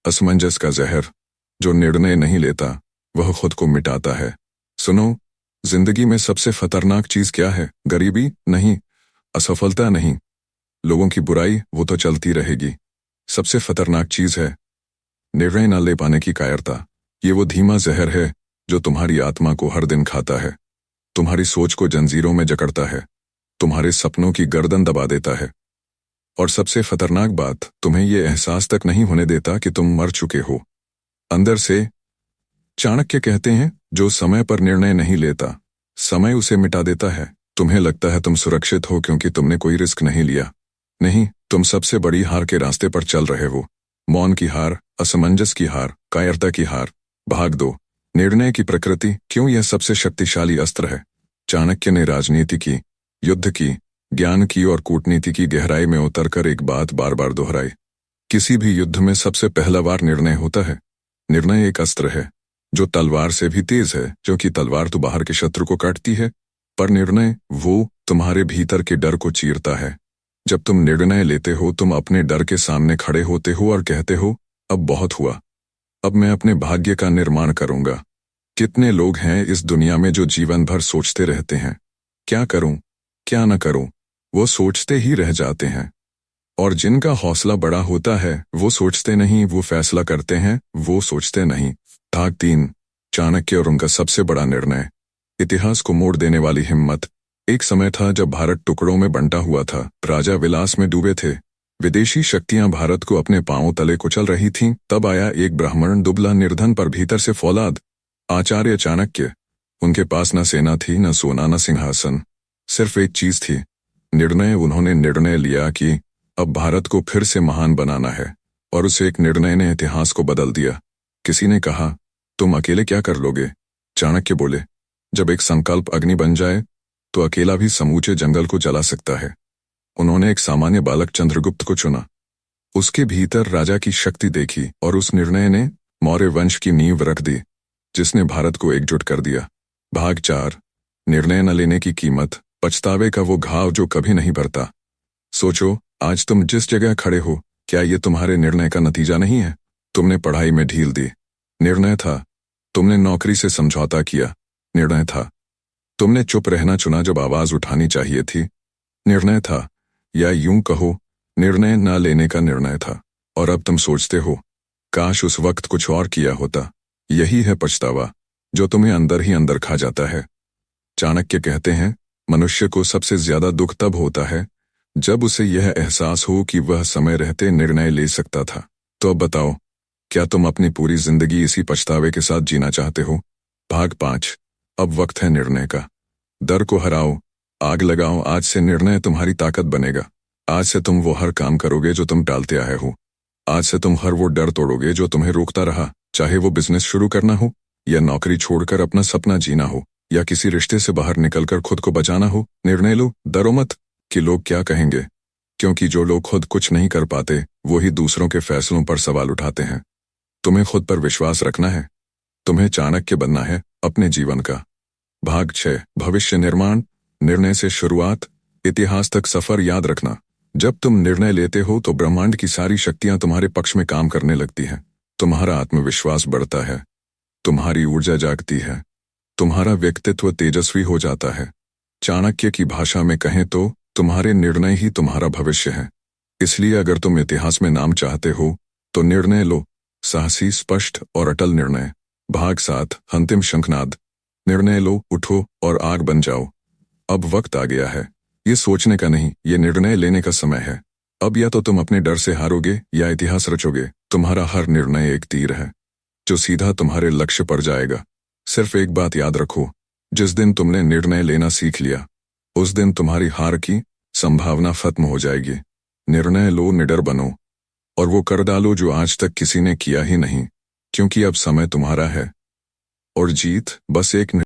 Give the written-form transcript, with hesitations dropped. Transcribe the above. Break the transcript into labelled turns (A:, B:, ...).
A: असमंजस का जहर। जो निर्णय नहीं लेता वह खुद को मिटाता है। सुनो, जिंदगी में सबसे खतरनाक चीज क्या है? गरीबी नहीं, असफलता नहीं, लोगों की बुराई, वो तो चलती रहेगी। सबसे खतरनाक चीज है निर्णय न ले पाने की कायरता। ये वो धीमा जहर है जो तुम्हारी आत्मा को हर दिन खाता है, तुम्हारी सोच को जंजीरों में जकड़ता है, तुम्हारे सपनों की गर्दन दबा देता है। और सबसे खतरनाक बात, तुम्हें ये एहसास तक नहीं होने देता कि तुम मर चुके हो अंदर से। चाणक्य कहते हैं, जो समय पर निर्णय नहीं लेता, समय उसे मिटा देता है। तुम्हें लगता है तुम सुरक्षित हो क्योंकि तुमने कोई रिस्क नहीं लिया। नहीं, तुम सबसे बड़ी हार के रास्ते पर चल रहे हो। मौन की हार, असमंजस की हार, कायरता की हार। भाग दो। निर्णय की प्रकृति क्यों यह सबसे शक्तिशाली अस्त्र है? चाणक्य ने राजनीति की, युद्ध की, ज्ञान की और कूटनीति की गहराई में उतरकर एक बात बार बार दोहराई। किसी भी युद्ध में सबसे पहला बार निर्णय होता है। निर्णय एक अस्त्र है जो तलवार से भी तेज है, क्योंकि तलवार तो बाहर के शत्रु को काटती है, पर निर्णय वो तुम्हारे भीतर के डर को चीरता है। जब तुम निर्णय लेते हो, तुम अपने डर के सामने खड़े होते हो और कहते हो, अब बहुत हुआ, अब मैं अपने भाग्य का निर्माण करूंगा। कितने लोग हैं इस दुनिया में जो जीवन भर सोचते रहते हैं, क्या करूं, क्या न करूं, वो सोचते ही रह जाते हैं। और जिनका हौसला बड़ा होता है, वो सोचते नहीं, वो फैसला करते हैं, वो सोचते नहीं। भाग 3। चाणक्य और उनका सबसे बड़ा निर्णय। इतिहास को मोड़ देने वाली हिम्मत। एक समय था जब भारत टुकड़ों में बंटा हुआ था। राजा विलास में डूबे थे, विदेशी शक्तियां भारत को अपने पांवों तले कुचल रही थीं। तब आया एक ब्राह्मण, दुबला, निर्धन, पर भीतर से फौलाद, आचार्य चाणक्य। उनके पास न सेना थी, न सोना, न सिंहासन, सिर्फ एक चीज थी, निर्णय। उन्होंने निर्णय लिया कि अब भारत को फिर से महान बनाना है, और उस एक निर्णय ने इतिहास को बदल दिया। किसी ने कहा, तुम अकेले क्या कर लोगे? चाणक्य बोले, जब एक संकल्प अग्नि बन जाए तो अकेला भी समूचे जंगल को जला सकता है। उन्होंने एक सामान्य बालक चंद्रगुप्त को चुना। उसके भीतर राजा की शक्ति देखी, और उस निर्णय ने मौर्य वंश की नींव रख दी, जिसने भारत को एकजुट कर दिया। भाग 4। निर्णय न लेने की कीमत। पछतावे का वो घाव जो कभी नहीं भरता। सोचो, आज तुम जिस जगह खड़े हो, क्या ये तुम्हारे निर्णय का नतीजा नहीं है? तुमने पढ़ाई में ढील दी, निर्णय था। तुमने नौकरी से समझौता किया, निर्णय था। तुमने चुप रहना चुना जब आवाज उठानी चाहिए थी, निर्णय था। या यूं कहो, निर्णय न लेने का निर्णय था। और अब तुम सोचते हो, काश उस वक्त कुछ और किया होता। यही है पछतावा, जो तुम्हें अंदर ही अंदर खा जाता है। चाणक्य कहते हैं, मनुष्य को सबसे ज्यादा दुख तब होता है जब उसे यह एहसास हो कि वह समय रहते निर्णय ले सकता था। तो अब बताओ, क्या तुम अपनी पूरी जिंदगी इसी पछतावे के साथ जीना चाहते हो? भाग 5। अब वक्त है निर्णय का। डर को हराओ, आग लगाओ। आज से निर्णय तुम्हारी ताकत बनेगा। आज से तुम वो हर काम करोगे जो तुम टालते आए हो। आज से तुम हर वो डर तोड़ोगे जो तुम्हें रोकता रहा, चाहे वो बिजनेस शुरू करना हो, या नौकरी छोड़कर अपना सपना जीना हो, या किसी रिश्ते से बाहर निकलकर खुद को बचाना हो। निर्णय लो, डरो मत कि लोग क्या कहेंगे, क्योंकि जो लोग खुद कुछ नहीं कर पाते, वो ही दूसरों के फैसलों पर सवाल उठाते हैं। तुम्हें खुद पर विश्वास रखना है, तुम्हें चाणक्य बनना है अपने जीवन का। भाग 6। भविष्य निर्माण। निर्णय से शुरुआत, इतिहास तक सफर। याद रखना, जब तुम निर्णय लेते हो तो ब्रह्मांड की सारी शक्तियां तुम्हारे पक्ष में काम करने लगती हैं। तुम्हारा आत्मविश्वास बढ़ता है, तुम्हारी ऊर्जा जागती है, तुम्हारा व्यक्तित्व तेजस्वी हो जाता है। चाणक्य की भाषा में कहें तो तुम्हारे निर्णय ही तुम्हारा भविष्य है। इसलिए अगर तुम इतिहास में नाम चाहते हो तो निर्णय लो, साहसी, स्पष्ट और अटल निर्णय। भाग 7। अंतिम शंखनाद। निर्णय लो, उठो और आग बन जाओ। अब वक्त आ गया है, ये सोचने का नहीं, ये निर्णय लेने का समय है। अब या तो तुम अपने डर से हारोगे या इतिहास रचोगे। तुम्हारा हर निर्णय एक तीर है जो सीधा तुम्हारे लक्ष्य पर जाएगा। सिर्फ एक बात याद रखो, जिस दिन तुमने निर्णय लेना सीख लिया, उस दिन तुम्हारी हार की संभावना खत्म हो जाएगी। निर्णय लो, निडर बनो, और वो कर डालो जो आज तक किसी ने किया ही नहीं, क्योंकि अब समय तुम्हारा है और जीत बस एक